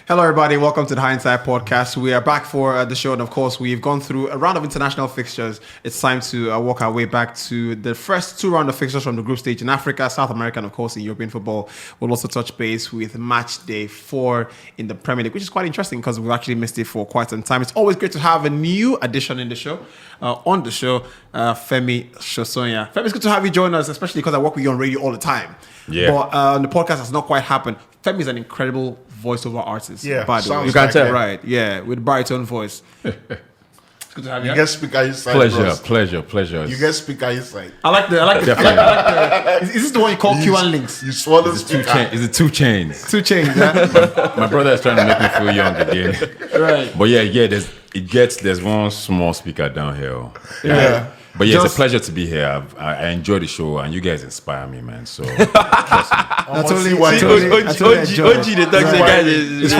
Hello, everybody. Welcome to the Hindsight Podcast. We are back for the show, and of course, we've gone through a round of international fixtures. It's time to work our way back to the first 2 rounds of fixtures from the group stage in Africa, South America, and of course, in European football. We'll also touch base with match day 4 in the Premier League, which is quite interesting because we've actually missed it for quite some time. It's always great to have a new addition in the show. Femi Shosonya. Femi, it's good to have you join us, especially because I work with you on radio all the time. Yeah. But the podcast has not quite happened. Femi is an incredible voiceover artist. Yeah, by the way. you can tell. Right, yeah, with baritone voice. It's good to have you. You get speaker inside. Pleasure. You get speaker inside. I like the. Is this the one you call Q1 links? You swallow speaker. Is it 2 chains? 2 chains, yeah? My brother is trying to make me feel young again. Right. But yeah, there's one small speaker down here. Yeah. But yeah, it's a pleasure to be here. I enjoy the show, and you guys inspire me, man. So trust me. That's only why. OG, the taxi guy is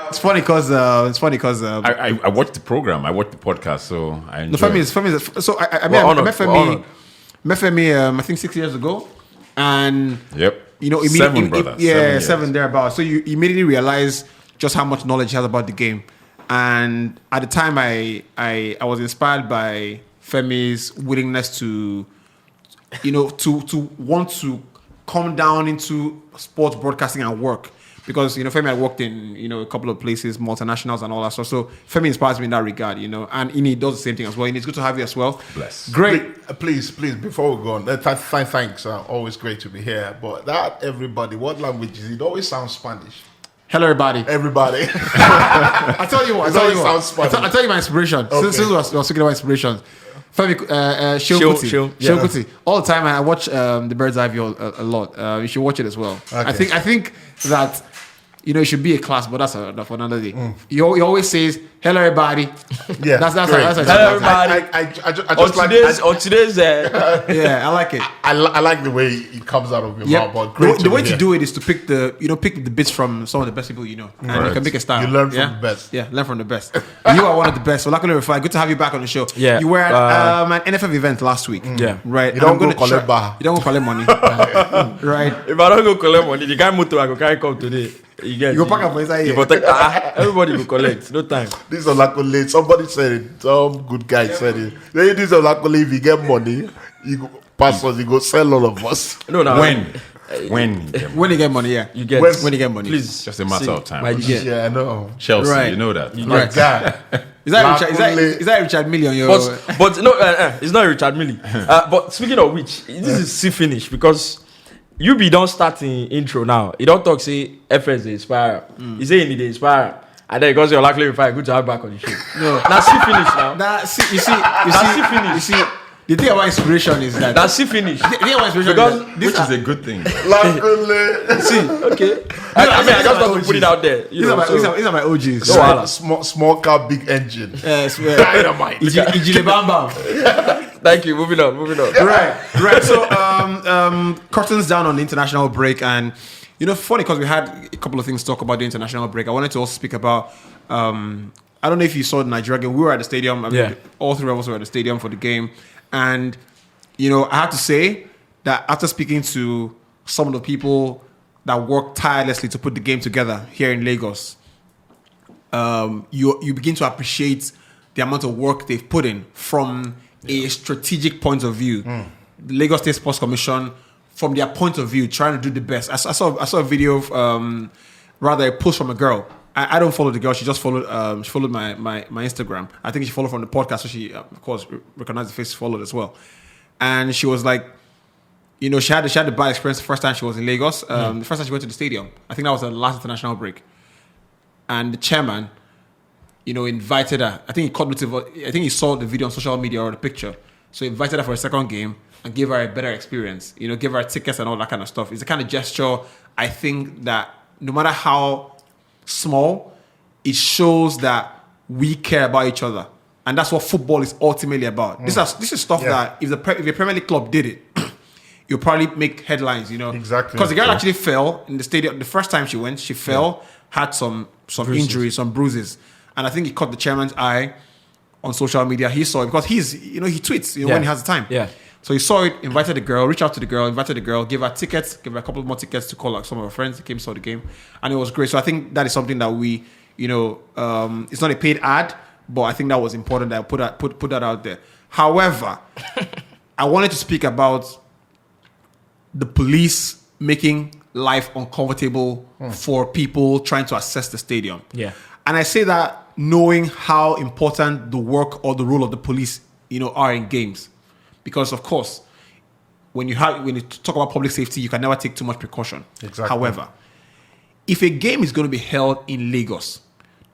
It's funny because I watched the program. I watched the podcast, so I enjoy. Femi. So I met Femi, I think 6 years ago, and Yep. you know, 7 brothers. 7 thereabouts. So you immediately realize just how much knowledge he has about the game, and at the time, I was inspired by Femi's willingness to, you know, to want to come down into sports broadcasting and work. Because, you know, Femi had worked in, you know, a couple of places, multinationals and all that stuff. So Femi inspires me in that regard, you know. And he does the same thing as well. And it's good to have you as well. Bless. Great. Please, before we go on, thanks. Always great to be here. But that everybody, what language is it? It always sounds Spanish. Hello, everybody. Everybody. I tell you what. I tell you my inspiration. Okay. Since we were speaking about inspirations. Femi, Kuti. All the time, I watch The Bird's Eye View a lot. You should watch it as well. Okay. I think that, you know, it should be a class, but that's for another day. He always says, "Hello, everybody." Yeah, that's Hello, everybody. I just like on today's yeah, I like it. I like the way it comes out of your mouth. But great The way be to here. do it is to pick the bits from some of the best people you know, and you can make a style. You learn from the best. Yeah, learn from the best. You are one of the best. So, luckily, good to have you back on the show. Yeah. You were at an NFF event last week. Yeah. Right. You don't go collect bar. You don't go collect money. Right. If I don't go collect money, the guy motor I go carry come today. You go pack up for inside here. Everybody go collect. No time. This is Olakole. Somebody said it. Some good guy said it. This is Olakole. If you get money, you go pass us. You go sell all of us. No, no. When you get money, yeah. You get when you get money. Please, It's just a matter of time. My G. Yeah, I know. Chelsea, Right. you know that. My guy. Is that Richard Mille on your? But no, it's not Richard Millie. But speaking of which, this is see finish because you don't start in intro now. You don't talk say FS they inspire. You say you need to inspire. And then because you're likely to find good to have back on the show. No. Now see finish now. You see. The thing about inspiration is that That's see finish. the thing about inspiration Because Which is a good thing. Olakole. see. Okay. I mean, I just want to put it out there. You These know, are my OGs. So, Right. Small car, big engine. Dynamite. Ijile Bam Bam. thank you. Moving on. Right. So, curtains down on the international break, and you know, funny because we had a couple of things to talk about the international break. I wanted to also speak about. I don't know if you saw the Nigeria game. We were at the stadium. I mean, all 3 of us were at the stadium for the game, and you know, I have to say that after speaking to some of the people that worked tirelessly to put the game together here in Lagos, you begin to appreciate the amount of work they've put in from a strategic point of view. The Lagos State Sports Commission, from their point of view, trying to do the best. I saw a video of, rather a post from a girl. I don't follow the girl. She just followed. She followed my Instagram. I think she followed from the podcast, so she of course recognized the face. Followed as well, and she was like, you know, she had the bad experience the first time she was in Lagos. The first time she went to the stadium, I think that was the last international break, and the chairman, you know, invited her. I think he caught notice. I think he saw the video on social media or the picture, so he invited her for a second game and gave her a better experience. You know, give her tickets and all that kind of stuff. It's the kind of gesture I think that no matter how small, it shows that we care about each other, and that's what football is ultimately about. This is stuff that if a Premier League club did it, you'll probably make headlines. You know, Exactly. because the girl actually fell in the stadium the first time she went. She fell, had some injuries, some bruises, and I think he caught the chairman's eye on social media. He saw it because he tweets when he has the time. Yeah. So he saw it, invited the girl, reached out to the girl, invited the girl, gave her tickets, gave her a couple more tickets to call some of her friends. They came, saw the game, and it was great. So I think that is something that we, it's not a paid ad, but I think that was important that I put that out there. However, I wanted to speak about the police making life uncomfortable for people trying to access the stadium. Yeah. And I say that knowing how important the work or the role of the police, are in games. Because of course, when you talk about public safety, you can never take too much precaution. Exactly. However, if a game is going to be held in Lagos,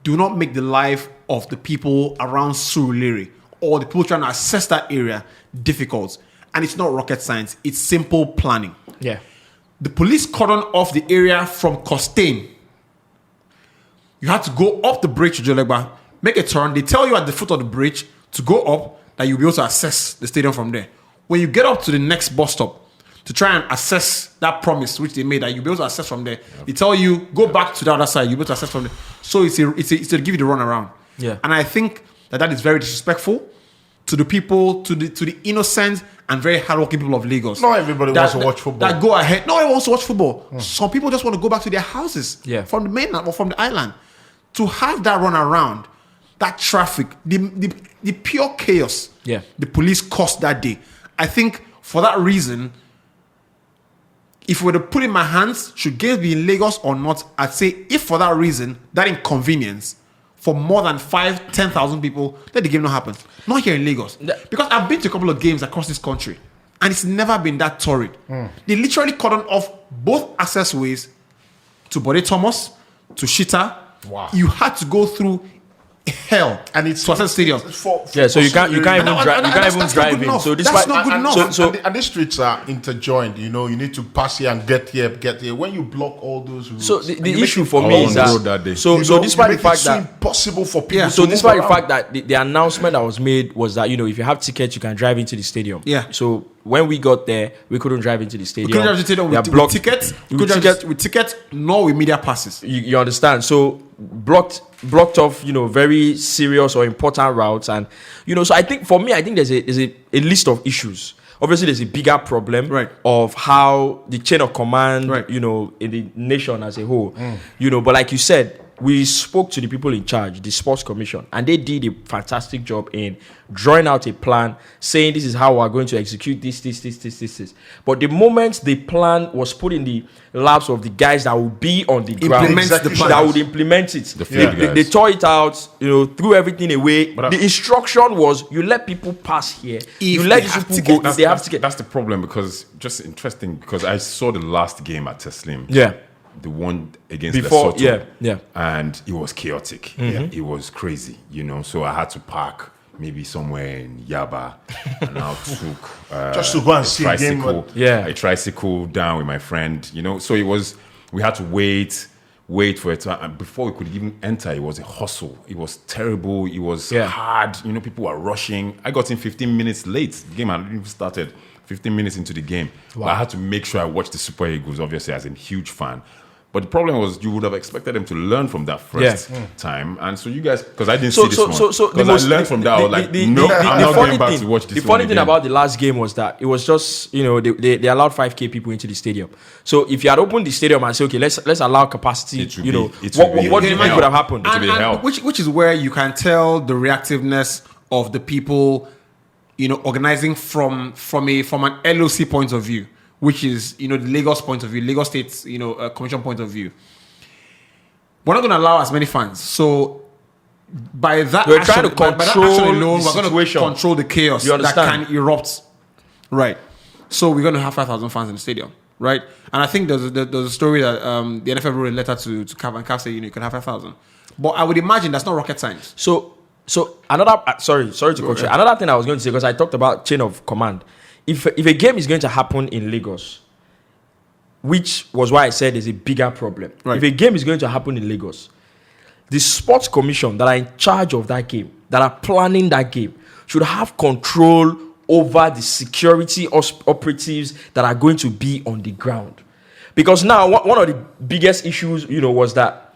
do not make the life of the people around Surulere or the people trying to access that area difficult. And it's not rocket science. It's simple planning. Yeah. The police cordon off the area from Costain. You have to go up the bridge to Jolegba, make a turn. They tell you at the foot of the bridge to go up, that you'll be able to access the stadium from there. When you get up to the next bus stop to try and assess that promise which they made that you'll be able to access from there, they tell you go back to the other side. You'll be able to access from there. So it's to give you the run around. Yeah. And I think that is very disrespectful to the people, to the innocent and very hardworking people of Lagos. Not everybody wants to watch football. That go ahead. No one wants to watch football. Some people just want to go back to their houses from the mainland or from the island. To have that run around, that traffic, the pure chaos the police caused that day. I think for that reason, if we were to put in my hands, should games be in Lagos or not, I'd say if for that reason, that inconvenience for more than 10,000 people, let the game not happen. Not here in Lagos. Because I've been to a couple of games across this country and it's never been that torrid. They literally cordoned off both access ways to Bode Thomas, to Shita. Wow. You had to go through hell and it's to access stadium. So you can't even drive in. So this that's not good enough. And these streets are interjoined. You need to pass here and get here. When you block all those routes, so the issue for me is that so despite the fact that impossible for people. So despite the fact that the announcement that was made was that if you have tickets you can drive into the stadium. Yeah. So when we got there, we couldn't drive into the stadium. We couldn't drive into the stadium with tickets. With tickets, nor with media passes. You understand? So blocked off, very serious or important routes, and so I think there's a list of issues. Obviously, there's a bigger problem of how the chain of command, in the nation as a whole, but like you said, we spoke to the people in charge, the Sports Commission, and they did a fantastic job in drawing out a plan, saying this is how we're going to execute this. But the moment the plan was put in the laps of the guys that will be on the ground, that would implement it, they tore it out, threw everything away. The instruction was you let people pass here, you let people go if they have to get. That's the problem, because just interesting, because I saw the last game at Teslim. Yeah. The one against Lesotho. Yeah. And it was chaotic. It was crazy, So I had to park maybe somewhere in Yaba, and I took just to go and see a game. A tricycle down with my friend, So we had to wait for it, and before we could even enter, it was a hustle. It was terrible. It was hard. People were rushing. I got in 15 minutes late. The game hadn't even started. 15 minutes into the game. Wow. But I had to make sure I watched the Super Eagles, obviously, as a huge fan. But the problem was you would have expected them to learn from that first time. And so you guys, because I didn't see this one. Because I learned from that, I was like, I'm not going back to watch this one. The funny thing about the last game was that it was just, they allowed 5K people into the stadium. So if you had opened the stadium and said, okay, let's allow capacity, what do you think would have happened? And which is where you can tell the reactiveness of the people, organizing from an LOC point of view, which is, the Lagos point of view, Lagos State's, commission point of view. We're not going to allow as many fans. So by that we're action, trying to control alone, we're going to control the chaos that can erupt. Right. So we're going to have 5,000 fans in the stadium. Right. And I think there's a story that the NFL wrote a letter to CAF, and CAF said, you can have 5,000. But I would imagine that's not rocket science. So another, sorry to cut you. Another thing I was going to say, because I talked about chain of command. If a game is going to happen in Lagos, which was why I said there's a bigger problem. Right. If a game is going to happen in Lagos, the Sports Commission that are in charge of that game, that are planning that game, should have control over the security operatives that are going to be on the ground. Because now, one of the biggest issues, was that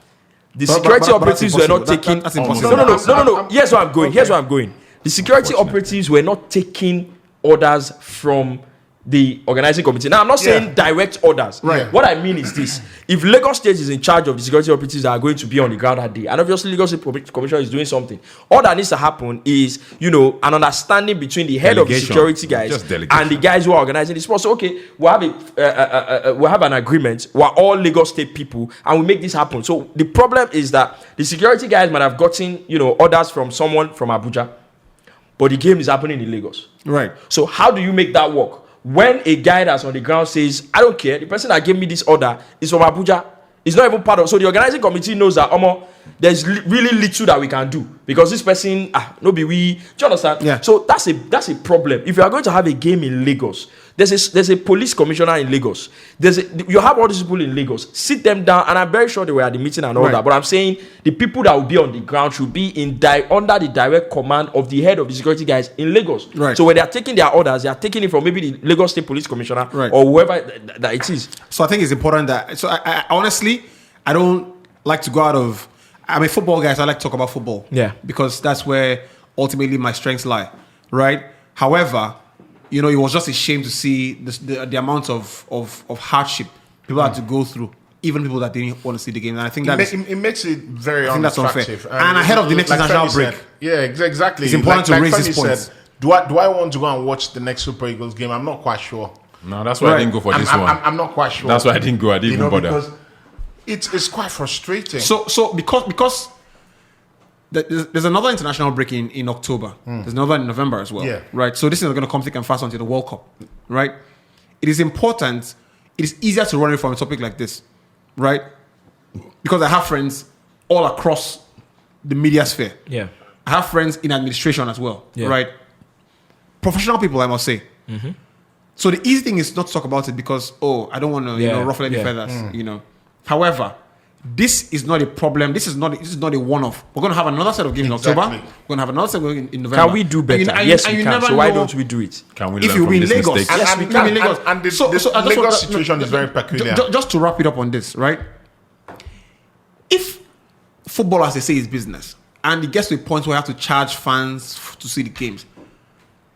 the security operatives were not taking... That's impossible. No. Here's where I'm going. The security operatives were not taking orders from the organizing committee. Now, I'm not saying direct orders. Right. What I mean is this. If Lagos State is in charge of the security operatives that are going to be on the ground that day, and obviously Lagos State Commission is doing something, all that needs to happen is, an understanding between the head of the security guys and the guys who are organizing the sport. So, okay, we'll have an agreement. We're all Lagos State people, and we make this happen. So, the problem is that the security guys might have gotten, orders from someone from Abuja, but the game is happening in Lagos. Right. So, how do you make that work? When a guy that's on the ground says, I don't care, the person that gave me this order is from Abuja, it's not even part of. So the organizing committee knows that there's really little that we can do because this person, no be we. Do you understand? Yeah. So that's a problem. If you are going to have a game in Lagos, there's a police commissioner in Lagos. You have all these people in Lagos. Sit them down, and I'm very sure they were at the meeting and all that. But I'm saying the people that will be on the ground should be under the direct command of the head of the security guys in Lagos. Right. So when they are taking their orders, they are taking it from maybe the Lagos State Police Commissioner or whoever that it is. So I think it's important that. So I honestly, I don't like to go out of. I'm a football guy, so I like to talk about football. Yeah. Because that's where ultimately my strengths lie, right? However, it was just a shame to see the amount of hardship people had to go through, even people that didn't want to see the game. And I think it makes it very unattractive. And ahead of the next international break. Exactly. It's important to raise these points. Do I want to go and watch the next Super Eagles game? I'm not quite sure. No, that's why I didn't go for this one. I'm not quite sure. That's why I didn't go. I didn't even bother. Because it's quite frustrating. So because there's another international break in October. There's another in November as well. Yeah. Right. So this is going to come thick and fast until the World Cup. Right. It is important. It is easier to run away from a topic like this, right? Because I have friends all across the media sphere. Yeah. I have friends in administration as well. Yeah. Right. Professional people, I must say. Mm-hmm. So the easy thing is not to talk about it because I don't want to ruffle any feathers. However, this is not a problem. This is not a one-off. We're going to have another set of games in October. We're going to have another set of games in November. Can we do better? Yes, we can. So why don't we do it? Can we If learn you from win this Lagos, mistake? yes, we can in Lagos. And the Lagos situation is very peculiar. Just to wrap it up on this, right? If football, as they say, is business, and it gets to a point where you have to charge fans to see the games,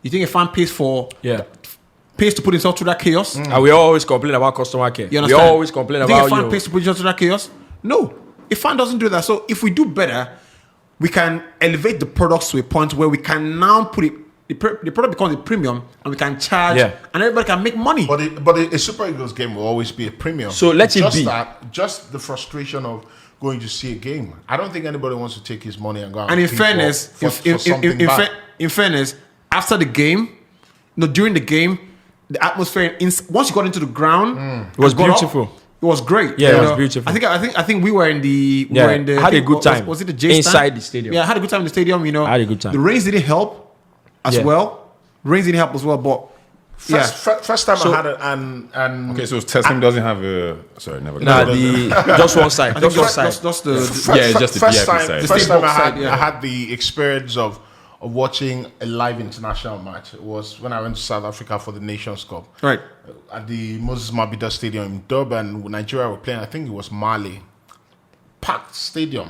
you think a fan pays to put himself through that chaos? And we always complain about customer care. You We understand? always complain You think about a fan pays to put himself through that chaos? No, a fan doesn't do that. So if we do better, we can elevate the products to a point where we can now put it. The product becomes a premium, and we can charge, and everybody can make money. But a Super Eagles game will always be a premium. So let it be. Just the frustration of going to see a game. I don't think anybody wants to take his money and go. And in fairness, in fairness, after the game, during the game, the atmosphere once you got into the ground, it was beautiful. It was great. Yeah, it was beautiful. I think we were in the. Had a good time. Was it the J inside the stadium? Yeah, I had a good time in the stadium. I had a good time. The rains didn't help as well. Rains didn't help as well, but first time I had it, and okay, so Teslim doesn't have a. Sorry, never. Just one side. Just one side. Just the VIP side. First time I had the experience of watching a live international match. It was when I went to South Africa for the Nations Cup. Right. At the Moses Mabhida Stadium in Durban, Nigeria were playing. I think it was Mali. Packed stadium.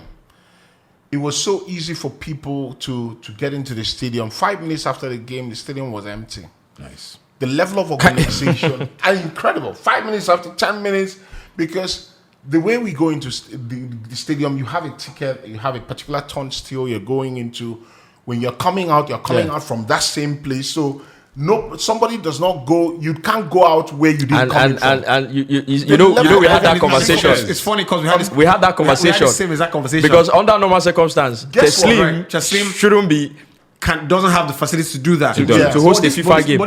It was so easy for people to get into the stadium. 5 minutes after the game, the stadium was empty. Nice. The level of organization, incredible. 5 minutes after 10 minutes, because the way we go into the stadium, you have a ticket, you have a particular turnstile you're going into. When you're coming out out from that same place. So somebody does not go. You can't go out where you didn't come from. And you know we had that conversation. It's funny because we had that conversation. We had the same exact conversation. Because under normal circumstances, Teslim shouldn't be doesn't have the facilities to do that to host a FIFA game.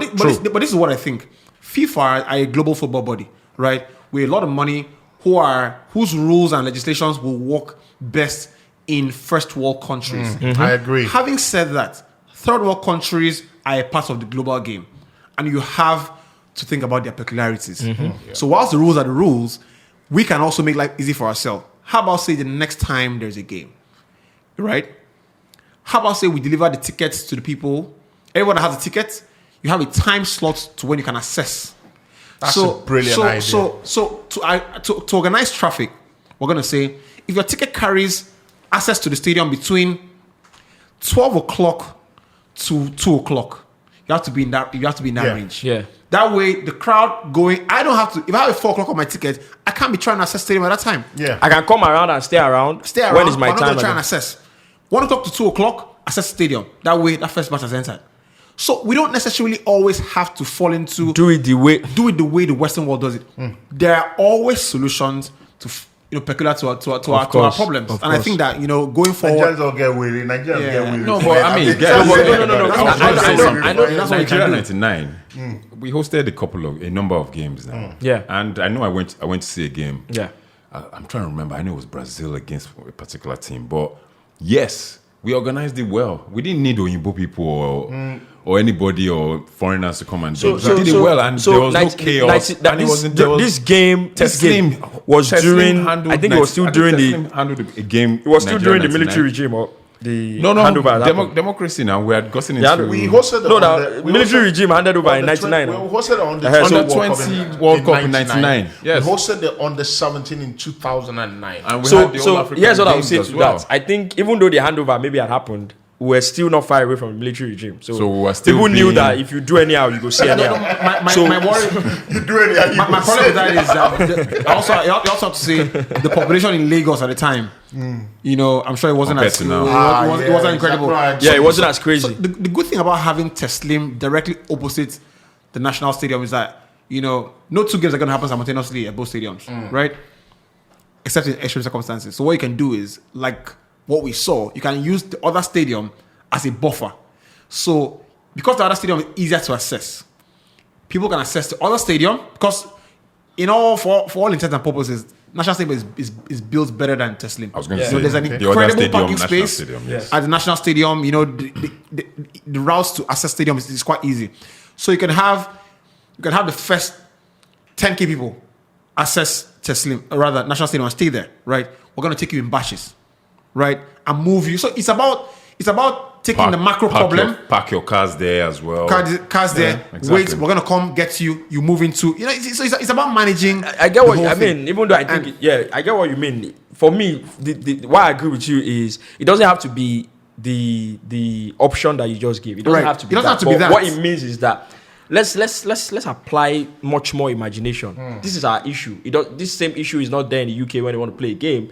But this is what I think. FIFA are a global football body, right? With a lot of money, whose rules and legislations will work best in first world countries. I agree. Having said that, third world countries are a part of the global game, and you have to think about their peculiarities. So whilst the rules are the rules, we can also make life easy for ourselves. How about say the next time there's a game, right? How about say we deliver the tickets to the people? Everyone that has a ticket, you have a time slot to when you can access. That's a brilliant idea. So to organize traffic, we're going to say, if your ticket carries access to the stadium between 12 o'clock to 2 o'clock, You have to be in that range. Yeah. That way, the crowd going. I don't have to. If I have 4 o'clock on my ticket, I can't be trying to access stadium at that time. Yeah. I can come around and stay around. When is my I'm not time? going to try and access. 1 o'clock to 2 o'clock, access stadium. That way, that first match has entered. So we don't necessarily always have to fall into Do it the way the Western world does it. There are always solutions to peculiar to our problems, and I think that going forward. Nigerians don't get weary. Nigerians get weary. No, but I mean, I know. That's what we can Nigeria do. '99. We hosted a number of games now. Yeah. And I know I went to see a game. Yeah. I'm trying to remember. I know it was Brazil against a particular team, but yes, we organized it well. We didn't need Oyinbo people or anybody or foreigners to come and do it. We did it well, and there was no chaos. And it wasn't. This game was during. I think it was still during the. Handled a game. It was still during the 99. military regime or the No, handover. democracy now. We had gotten Yeah, into. We hosted the military regime handed over in 99. We hosted on the Under 20 World Cup in 99. Yes. We hosted the under 17 in 2009. And we had the So All-African here's what I would Games say as to well. that. I think even though the handover maybe had happened, we were still not far away from the military regime. So we were still people knew being- that if you do anyhow, you go see anyhow. My worry. You do it. My problem with that is that you also have to say the population in Lagos at the time. I'm sure it wasn't Compared as to now. it wasn't incredible. Yeah, it wasn't as crazy. So the good thing about having Teslim directly opposite the national stadium is that no 2 games are going to happen simultaneously at both stadiums, right? Except in extreme circumstances. So what you can do is, like what we saw, you can use the other stadium as a buffer. So because the other stadium is easier to access, people can access the other stadium because for all intents and purposes, National Stadium is built better than Teslim. I was going to say there's an the other incredible stadium, parking National space Stadium, yes. at the National Stadium. The routes to access stadium is quite easy. So you can have the first 10K people access Teslim, or rather National Stadium, and stay there. Right, we're going to take you in batches, right, and move you. So it's about taking the macro problem. Park your cars there as well. Cars there. exactly. Wait, we're gonna come get you. You move into. It's about managing. I get what the I whole thing. mean. Even though I think, I get what you mean. For me, why I agree with you is it doesn't have to be the option that you just gave. It doesn't Right. have to be It doesn't that. have to be But that. what it means is that let's apply much more imagination. This is our issue. This same issue is not there in the UK when they want to play a game,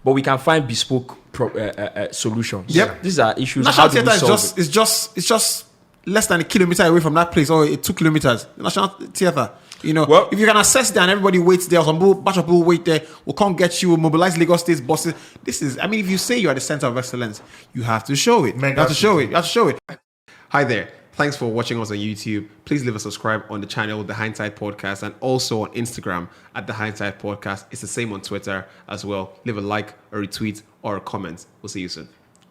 but we can find bespoke solutions. Yep. These are issues. National How do we Theatre solve it? is just less than a kilometer away from that place, or 2 kilometers. The National Theatre. Well- if you can access there and everybody waits there, or some bunch of people wait there, we'll come get you, mobilize Lagos State's buses. If you say you're at the center of excellence, you have to show it. You have to show it. Hi there. Thanks for watching us on YouTube. Please leave a subscribe on the channel, The Hindsight Podcast, and also on Instagram at The Hindsight Podcast. It's the same on Twitter as well. Leave a like, a retweet, or a comment. We'll see you soon.